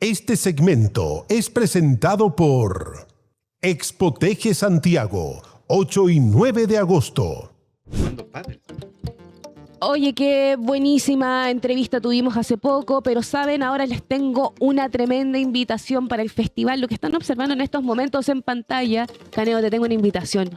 Este segmento es presentado por Expoteje Santiago, 8 y 9 de agosto. Oye, qué buenísima entrevista tuvimos hace poco, pero saben, ahora les tengo una tremenda invitación para el festival. Lo que están observando en estos momentos en pantalla, Caneo, te tengo una invitación.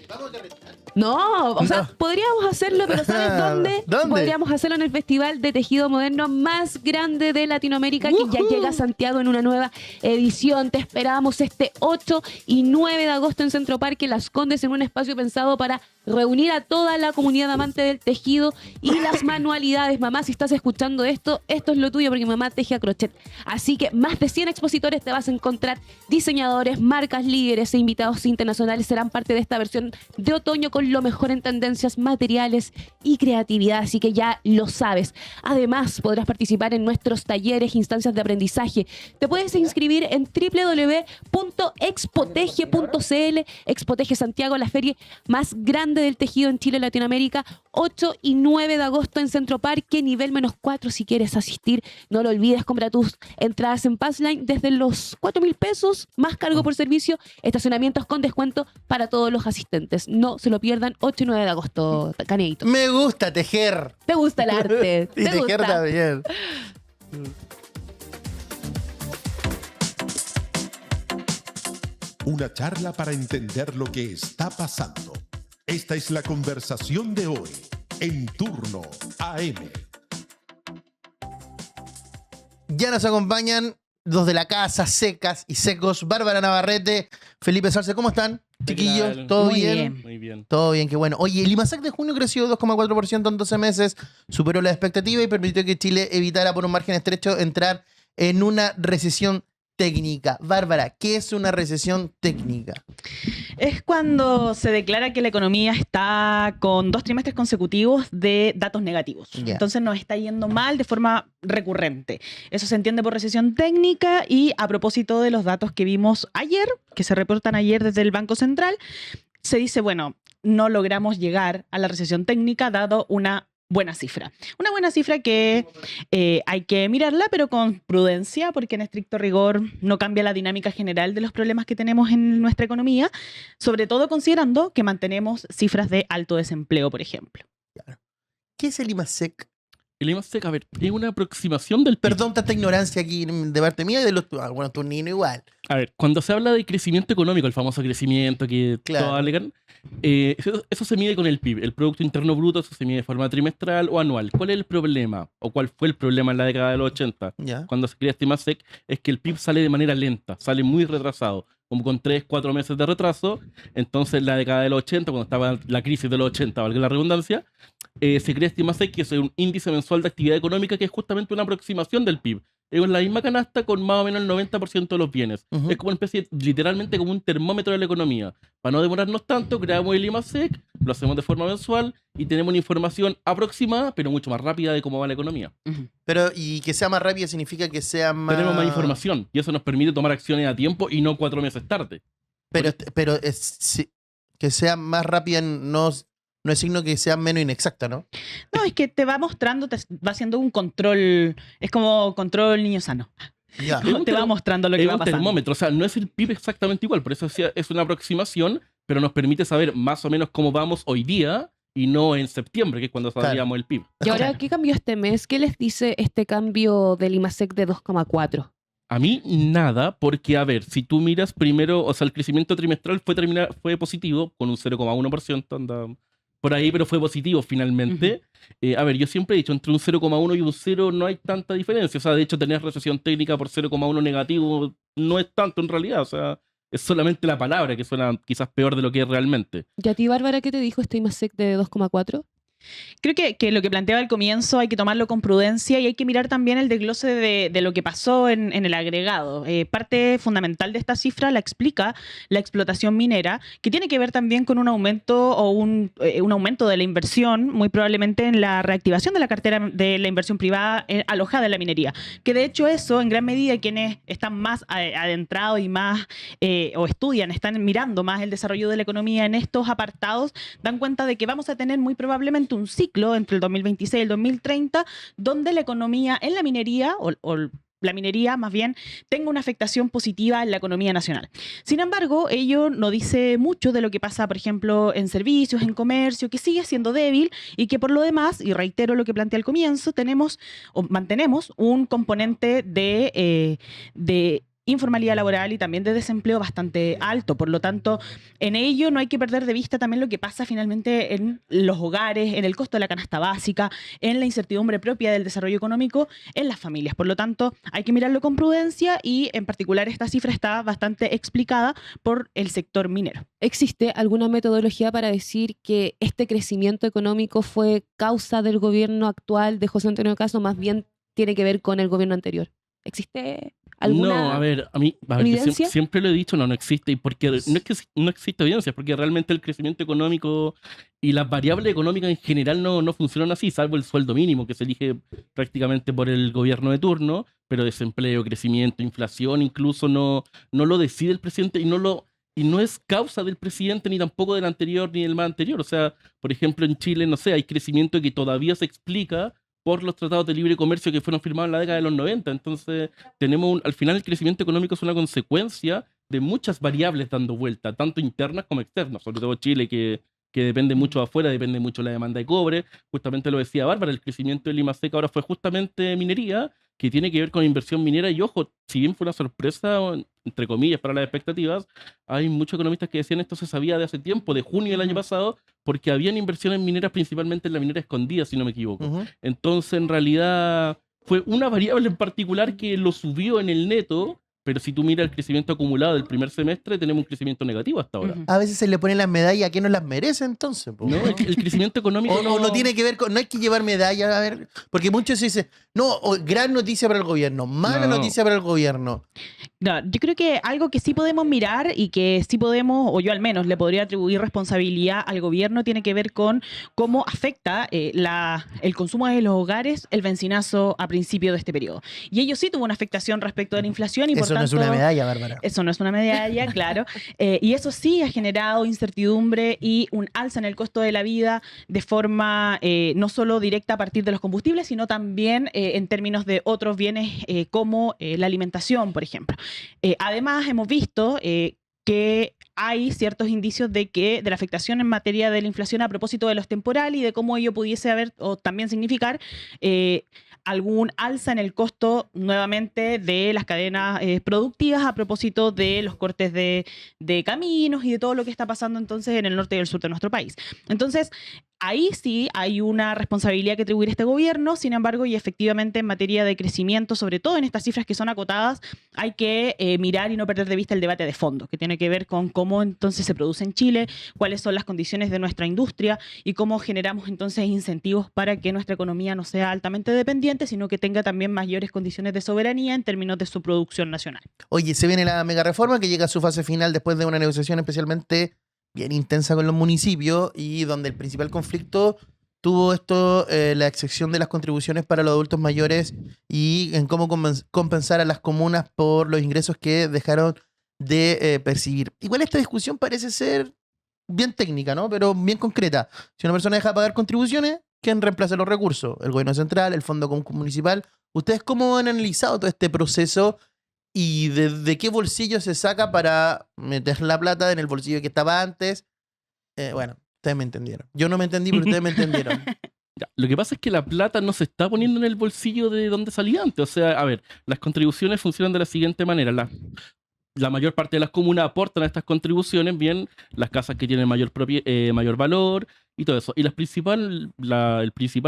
¿Vamos a retar? No, o sea, podríamos hacerlo, pero ¿sabes dónde? ¿Dónde? Podríamos hacerlo en el Festival de Tejido Moderno más grande de Latinoamérica, que ya llega a Santiago en una nueva edición. Te esperamos este 8 y 9 de agosto en Centro Parque Las Condes, en un espacio pensado para reunir a toda la comunidad amante del tejido y las manualidades. Mamá, si estás escuchando esto, esto es lo tuyo, porque mamá teje a crochet. Así que más de 100 expositores te vas a encontrar, diseñadores, marcas líderes e invitados internacionales serán parte de esta versión de otoño con lo mejor en tendencias, materiales y creatividad. Así que ya lo sabes. Además, podrás participar en nuestros talleres, instancias de aprendizaje. Te puedes inscribir en www.expoteje.cl. Expoteje Santiago, la feria más grande del tejido en Chile y Latinoamérica, 8 y 9 de agosto en Centro Parque, nivel -4 si quieres asistir. No lo olvides, compra tus entradas en Passline desde los 4.000 pesos, más cargo por servicio, estacionamientos con descuento para todos los asistentes. No se lo pierdan, 8 y 9 de agosto, Caneito. Me gusta tejer. ¿Te gusta el arte? Y ¿Te tejer gusta? también. Una charla para entender lo que está pasando. Esta es la conversación de hoy, en Turno AM. Ya nos acompañan los de la casa, secas y secos, Bárbara Navarrete, Felipe Salce. ¿Cómo están, chiquillos? ¿Todo Muy bien? bien. Muy bien. Todo bien, qué bueno. Oye, el IMASEC de junio creció 2,4% en 12 meses, superó la expectativa y permitió que Chile evitara por un margen estrecho entrar en una recesión técnica. Bárbara, ¿qué es una recesión técnica? Es cuando se declara que la economía está con 2 trimestres consecutivos de datos negativos. Ya. Entonces nos está yendo mal de forma recurrente. Eso se entiende por recesión técnica. Y a propósito de los datos que vimos ayer, que se reportan ayer desde el Banco Central, se dice, bueno, no logramos llegar a la recesión técnica dado una buena cifra. Una buena cifra que hay que mirarla, pero con prudencia, porque en estricto rigor no cambia la dinámica general de los problemas que tenemos en nuestra economía, sobre todo considerando que mantenemos cifras de alto desempleo, por ejemplo. ¿Qué es el IMASEC? El IMASEC, a ver, es una aproximación del PIB. Perdón tanta ignorancia aquí de parte mía y de los... Bueno, tu niño igual. A ver, cuando se habla de crecimiento económico, el famoso crecimiento que Claro. todos alegan, eso se mide con el PIB, el Producto Interno Bruto. Eso se mide de forma trimestral o anual. ¿Cuál es el problema? ¿O cuál fue el problema en la década de los 80? Ya. Cuando se crea este IMASEC, es que el PIB sale de manera lenta, sale muy retrasado, como con 3-4 meses de retraso. Entonces, en la década de los 80, cuando estaba la crisis de los 80, valga la redundancia, se crea este IMASEC, que es un índice mensual de actividad económica, que es justamente una aproximación del PIB. Es la misma canasta con más o menos el 90% de los bienes. Ujú. Es como una especie, literalmente como un termómetro de la economía. Para no demorarnos tanto, creamos el IMASEC, lo hacemos de forma mensual y tenemos una información aproximada, pero mucho más rápida de cómo va la economía. Pero, y que sea más rápido significa que sea más... Tenemos más información y eso nos permite tomar acciones a tiempo y no 4 meses tarde. Pero que sea más rápida no es signo que sea menos inexacta, ¿no? No, es que te va mostrando, te va haciendo un control, es como control niño sano. Ya. Es un Te va mostrando lo que Es va un pasando. termómetro, o sea, no es el PIB exactamente igual, por eso es una aproximación, pero nos permite saber más o menos cómo vamos hoy día y no en septiembre, que es cuando sabíamos el PIB. ¿Y ahora Claro. qué cambió este mes? ¿Qué les dice este cambio del IMASEC de 2,4? A mí nada, porque a ver, si tú miras primero, o sea, el crecimiento trimestral fue positivo, con un 0,1%, anda por ahí, pero fue positivo finalmente. A ver, yo siempre he dicho, entre un 0,1 y un 0 no hay tanta diferencia. O sea, de hecho, tener recesión técnica por 0,1 negativo no es tanto en realidad. O sea, es solamente la palabra que suena quizás peor de lo que es realmente. ¿Y a ti, Bárbara, qué te dijo este IMASEC de 2,4? Creo que lo que planteaba al comienzo hay que tomarlo con prudencia y hay que mirar también el desglose de lo que pasó en el agregado. Parte fundamental de esta cifra la explica la explotación minera, que tiene que ver también con un aumento o un aumento de la inversión, muy probablemente en la reactivación de la cartera de la inversión privada alojada en la minería. Que de hecho eso, en gran medida, quienes están más adentrados y más o estudian, están mirando más el desarrollo de la economía en estos apartados, dan cuenta de que vamos a tener muy probablemente un ciclo entre el 2026 y el 2030 donde la economía en la minería o la minería más bien tenga una afectación positiva en la economía nacional. Sin embargo, ello no dice mucho de lo que pasa, por ejemplo, en servicios, en comercio, que sigue siendo débil y que por lo demás, y reitero lo que planteé al comienzo, mantenemos un componente de informalidad laboral y también de desempleo bastante alto. Por lo tanto, en ello no hay que perder de vista también lo que pasa finalmente en los hogares, en el costo de la canasta básica, en la incertidumbre propia del desarrollo económico en las familias. Por lo tanto, hay que mirarlo con prudencia y en particular esta cifra está bastante explicada por el sector minero. ¿Existe alguna metodología para decir que este crecimiento económico fue causa del gobierno actual de José Antonio Caz o más bien tiene que ver con el gobierno anterior? ¿Existe alguna No, a ver, yo evidencia? siempre lo he dicho, no existe. Y porque no es que no existe evidencia, es porque realmente el crecimiento económico y las variables económicas en general no funcionan así, salvo el sueldo mínimo que se elige prácticamente por el gobierno de turno, pero desempleo, crecimiento, inflación, incluso no lo decide el presidente y no es causa del presidente ni tampoco del anterior ni del más anterior. O sea, por ejemplo, en Chile, no sé, hay crecimiento que todavía se explica por los tratados de libre comercio que fueron firmados en la década de los 90. Entonces, al final el crecimiento económico es una consecuencia de muchas variables dando vuelta, tanto internas como externas, sobre todo Chile, que depende mucho de afuera, depende mucho de la demanda de cobre. Justamente lo decía Bárbara, el crecimiento del Limasec ahora fue justamente minería, que tiene que ver con inversión minera. Y ojo, si bien fue una sorpresa, entre comillas, para las expectativas, hay muchos economistas que decían esto se sabía de hace tiempo, de junio del año pasado, porque habían inversiones mineras, principalmente en la minera escondida, si no me equivoco. Entonces, en realidad, fue una variable en particular que lo subió en el neto, pero si tú miras el crecimiento acumulado del primer semestre, tenemos un crecimiento negativo hasta ahora. A veces se le ponen las medallas a quien no las merece, entonces. Po. No, el crecimiento económico o no tiene que ver con. No hay que llevar medallas, a ver. Porque muchos dicen, no, gran noticia para el gobierno, mala noticia para el gobierno. No, yo creo que algo que sí podemos mirar y que sí podemos, o yo al menos le podría atribuir responsabilidad al gobierno, tiene que ver con cómo afecta el consumo de los hogares el bencinazo a principio de este periodo. Y ello sí tuvo una afectación respecto de la inflación y por Eso tanto, no es una medalla, Bárbara. Eso no es una medalla, claro. Y eso sí ha generado incertidumbre y un alza en el costo de la vida de forma no solo directa a partir de los combustibles, sino también en términos de otros bienes como la alimentación, por ejemplo. Además, hemos visto que hay ciertos indicios de la afectación en materia de la inflación a propósito de los temporales y de cómo ello pudiese haber o también significar algún alza en el costo nuevamente de las cadenas productivas a propósito de los cortes de caminos y de todo lo que está pasando entonces en el norte y el sur de nuestro país. Entonces, ahí sí hay una responsabilidad que atribuir a este gobierno, sin embargo, y efectivamente en materia de crecimiento, sobre todo en estas cifras que son acotadas, hay que mirar y no perder de vista el debate de fondo, que tiene que ver con cómo entonces se produce en Chile, cuáles son las condiciones de nuestra industria y cómo generamos entonces incentivos para que nuestra economía no sea altamente dependiente, sino que tenga también mayores condiciones de soberanía en términos de su producción nacional. Oye, se viene la mega reforma que llega a su fase final después de una negociación especialmente bien intensa con los municipios y donde el principal conflicto tuvo la excepción de las contribuciones para los adultos mayores y en cómo compensar a las comunas por los ingresos que dejaron de percibir. Igual esta discusión parece ser bien técnica, ¿no? Pero bien concreta. Si una persona deja de pagar contribuciones, ¿quién reemplaza los recursos? ¿El gobierno central? ¿El fondo municipal? ¿Ustedes cómo han analizado todo este proceso? ¿Y de qué bolsillo se saca para meter la plata en el bolsillo que estaba antes? Bueno, ustedes me entendieron. Yo no me entendí, pero ustedes me entendieron. Ya, lo que pasa es que la plata no se está poniendo en el bolsillo de donde salía antes. O sea, a ver, las contribuciones funcionan de la siguiente manera. La mayor parte de las comunas aportan a estas contribuciones, bien, las casas que tienen mayor valor y todo eso. Y el principal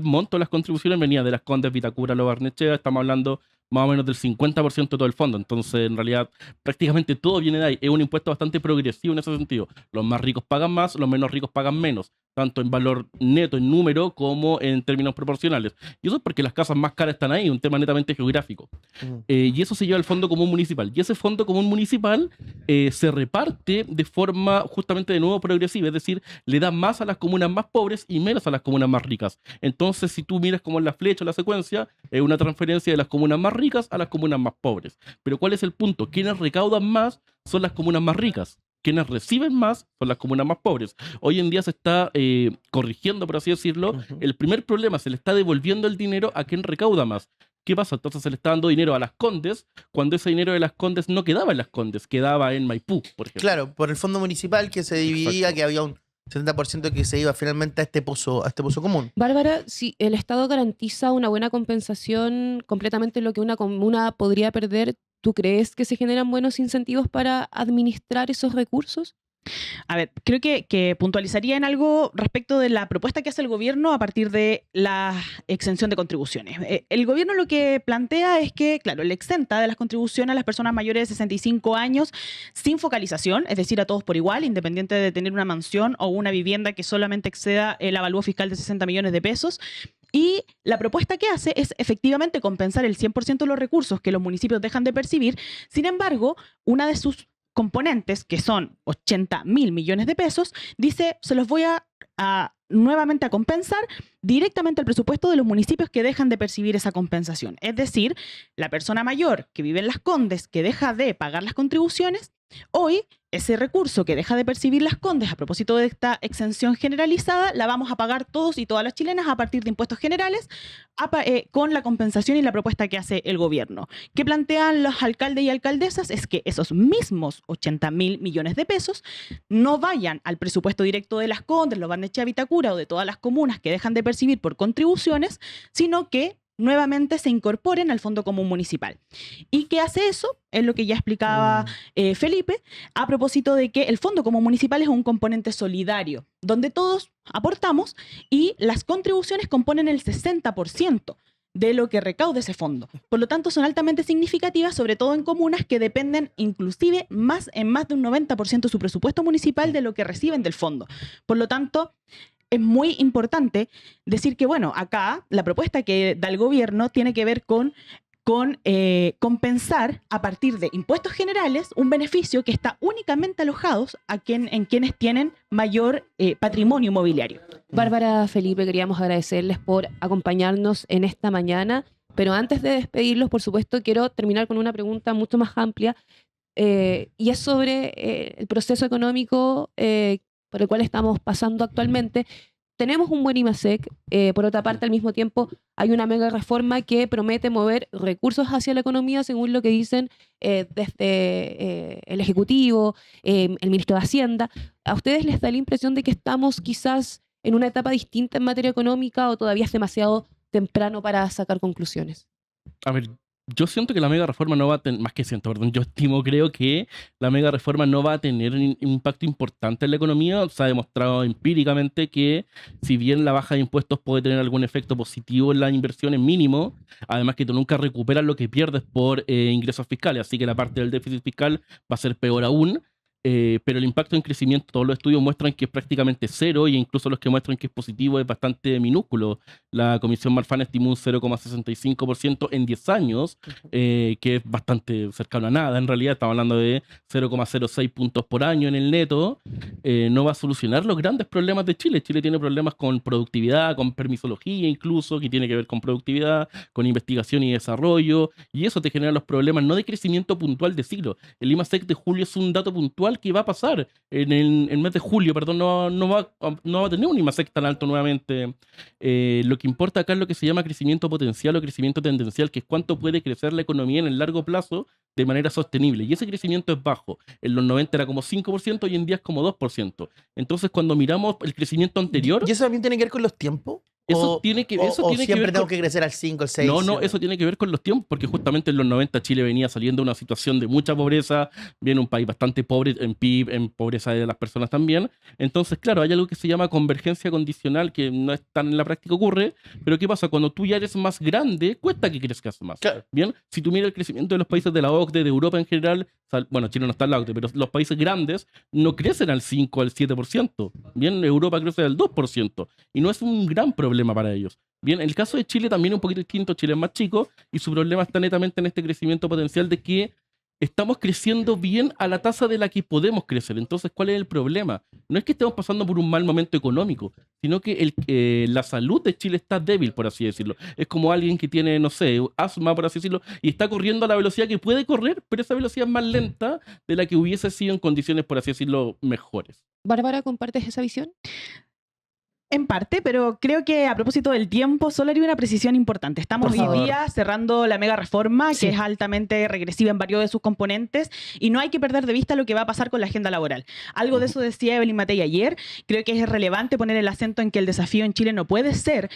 monto de las contribuciones venía de Las Condes, Vitacura, Lo Barnechea. Estamos hablando más o menos del 50% de todo el fondo. Entonces, en realidad, prácticamente todo viene de ahí. Es un impuesto bastante progresivo en ese sentido. Los más ricos pagan más, los menos ricos pagan menos, tanto en valor neto, en número, como en términos proporcionales. Y eso es porque las casas más caras están ahí, un tema netamente geográfico. Y eso se lleva al Fondo Común Municipal. Y ese Fondo Común Municipal se reparte de forma justamente de nuevo progresiva, es decir, le da más a las comunas más pobres y menos a las comunas más ricas. Entonces, si tú miras como en la flecha o la secuencia, es una transferencia de las comunas más ricas a las comunas más pobres. Pero ¿cuál es el punto? Quienes recaudan más son las comunas más ricas. Quienes reciben más son las comunas más pobres. Hoy en día se está corrigiendo, por así decirlo. El primer problema, se le está devolviendo el dinero a quien recauda más. ¿Qué pasa? Entonces se le está dando dinero a Las Condes, cuando ese dinero de Las Condes no quedaba en Las Condes, quedaba en Maipú, por ejemplo. Claro, por el fondo municipal que se dividía, Exacto. que había un 70% que se iba finalmente a este pozo común. Bárbara, si el Estado garantiza una buena compensación, completamente lo que una comuna podría perder, ¿tú crees que se generan buenos incentivos para administrar esos recursos? A ver, creo que puntualizaría en algo respecto de la propuesta que hace el gobierno a partir de la exención de contribuciones. El gobierno lo que plantea es que, claro, le exenta de las contribuciones a las personas mayores de 65 años sin focalización, es decir, a todos por igual, independiente de tener una mansión o una vivienda que solamente exceda el avalúo fiscal de 60 millones de pesos. Y la propuesta que hace es efectivamente compensar el 100% de los recursos que los municipios dejan de percibir. Sin embargo, una de sus componentes, que son 80.000 millones de pesos, dice, se los voy a nuevamente a compensar directamente al presupuesto de los municipios que dejan de percibir esa compensación. Es decir, la persona mayor que vive en Las Condes, que deja de pagar las contribuciones, hoy ese recurso que deja de percibir Las Condes a propósito de esta exención generalizada, la vamos a pagar todos y todas las chilenas a partir de impuestos generales con la compensación y la propuesta que hace el gobierno. ¿Qué plantean los alcaldes y alcaldesas? Es que esos mismos 80.000 millones de pesos no vayan al presupuesto directo de Las Condes, los Barnechea, Vitacura o de todas las comunas que dejan de percibir por contribuciones, sino que nuevamente se incorporen al Fondo Común Municipal. ¿Y qué hace eso? Es lo que ya explicaba Felipe, a propósito de que el Fondo Común Municipal es un componente solidario, donde todos aportamos y las contribuciones componen el 60% de lo que recaude ese fondo. Por lo tanto, son altamente significativas, sobre todo en comunas que dependen inclusive en más de un 90% de su presupuesto municipal de lo que reciben del fondo. Por lo tanto, es muy importante decir que, bueno, acá la propuesta que da el gobierno tiene que ver con compensar a partir de impuestos generales un beneficio que está únicamente alojado en quienes tienen mayor patrimonio inmobiliario. Bárbara, Felipe, queríamos agradecerles por acompañarnos en esta mañana, pero antes de despedirlos, por supuesto, quiero terminar con una pregunta mucho más amplia y es sobre el proceso económico por el cual estamos pasando actualmente. Tenemos un buen IMASEC, por otra parte, al mismo tiempo hay una mega reforma que promete mover recursos hacia la economía, según lo que dicen desde el Ejecutivo, el Ministro de Hacienda. ¿A ustedes les da la impresión de que estamos quizás en una etapa distinta en materia económica o todavía es demasiado temprano para sacar conclusiones? A ver, yo siento que la mega reforma no va a tener, más que siento, perdón, yo creo que la mega reforma no va a tener un impacto importante en la economía. Se ha demostrado empíricamente que si bien la baja de impuestos puede tener algún efecto positivo en las inversiones mínimo, además que tú nunca recuperas lo que pierdes por ingresos fiscales, así que la parte del déficit fiscal va a ser peor aún. Pero el impacto en crecimiento, todos los estudios muestran que es prácticamente cero, y incluso los que muestran que es positivo es bastante minúsculo. La Comisión Marfan estimó un 0,65% en 10 años, que es bastante cercano a nada. En realidad estamos hablando de 0,06 puntos por año en el neto. No va a solucionar los grandes problemas de Chile. Chile tiene problemas con productividad, con permisología incluso, que tiene que ver con productividad, con investigación y desarrollo, y eso te genera los problemas no de crecimiento puntual de siglo. El IMASEC de julio es un dato puntual que va a pasar en el mes de julio, perdón, no va a tener un IMASEC tan alto nuevamente. Lo que importa acá es lo que se llama crecimiento potencial o crecimiento tendencial, que es cuánto puede crecer la economía en el largo plazo de manera sostenible, y ese crecimiento es bajo. En los 90 era como 5% y en día es como 2%. Entonces, cuando miramos el crecimiento anterior... ¿Y eso también tiene que ver con los tiempos? Eso tiene que siempre ver tengo que crecer al 5, al 6. No, eso tiene que ver con los tiempos, porque justamente en los 90 Chile venía saliendo de una situación de mucha pobreza, viene un país bastante pobre en PIB, en pobreza de las personas también. Entonces, claro, hay algo que se llama convergencia condicional, que no es tan en la práctica ocurre, pero ¿qué pasa? Cuando tú ya eres más grande, cuesta que crezcas más. Claro. Bien, si tú miras el crecimiento de los países de la OCDE, de Europa en general, bueno, Chile no está en la OCDE, pero los países grandes no crecen al 5, al 7%. Bien, Europa crece al 2%, y no es un gran problema para ellos. Bien, el caso de Chile también es un poquito distinto. Chile es más chico y su problema está netamente en este crecimiento potencial de que estamos creciendo bien a la tasa de la que podemos crecer. Entonces, ¿cuál es el problema? No es que estemos pasando por un mal momento económico, sino que la salud de Chile está débil, por así decirlo. Es como alguien que tiene, no sé, asma, por así decirlo, y está corriendo a la velocidad que puede correr, pero esa velocidad es más lenta de la que hubiese sido en condiciones, por así decirlo, mejores. Bárbara, ¿compartes esa visión? En parte, pero creo que a propósito del tiempo, solo haría una precisión importante. Estamos Por hoy favor. día cerrando la mega reforma, Sí. que es altamente regresiva en varios de sus componentes, y no hay que perder de vista lo que va a pasar con la agenda laboral. Algo de eso decía Evelyn Matei ayer. Creo que es relevante poner el acento en que el desafío en Chile no puede ser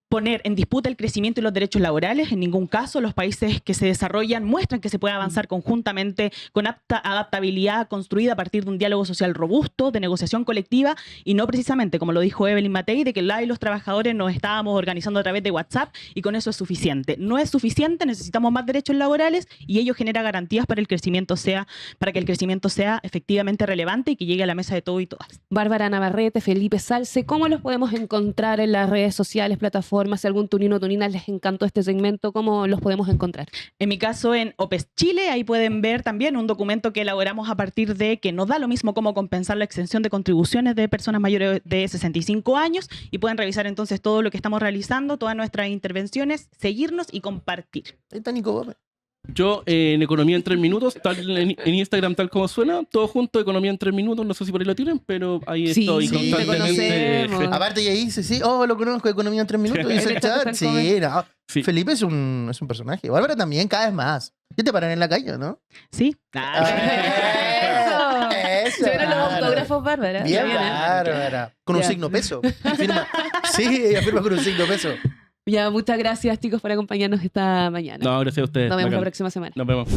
poner en disputa el crecimiento y los derechos laborales. En ningún caso los países que se desarrollan muestran que se puede avanzar conjuntamente con adaptabilidad construida a partir de un diálogo social robusto, de negociación colectiva, y no precisamente, como lo dijo Evelyn Matei, de que la y los trabajadores nos estábamos organizando a través de WhatsApp y con eso es suficiente. No es suficiente, necesitamos más derechos laborales y ello genera garantías para que el crecimiento sea efectivamente relevante y que llegue a la mesa de todos y todas. Bárbara Navarrete, Felipe Salce, ¿cómo los podemos encontrar en las redes sociales, plataformas? Si algún tunino o tunina les encantó este segmento, ¿cómo los podemos encontrar? En mi caso, en OPES Chile, ahí pueden ver también un documento que elaboramos a partir de que nos da lo mismo cómo compensar la exención de contribuciones de personas mayores de 65 años y pueden revisar entonces todo lo que estamos realizando, todas nuestras intervenciones, seguirnos y compartir. Ahí está Nico Gómez. Yo en Economía en 3 minutos, en Instagram tal como suena, todo junto, Economía en 3 minutos, no sé si por ahí lo tienen, pero ahí Sí, estoy sí, te constantemente. conocemos. Aparte, y ahí dice, sí, lo conozco, Economía en 3 minutos, dice el El chat chat. está Sí, joven. no. Sí. Felipe es un personaje. Bárbara también, cada vez más. ¿Qué te paran en la calle, no? ¿Sí? Eso. Se vieron los autógrafos, Bárbara. Bien, Bien, ¿eh? Bárbara. Con un Ya. signo peso. Firma. Sí, ella firma con un signo peso. Ya, muchas gracias, chicos, por acompañarnos esta mañana. No, gracias a ustedes. Nos vemos la Bacán. próxima semana. Nos vemos.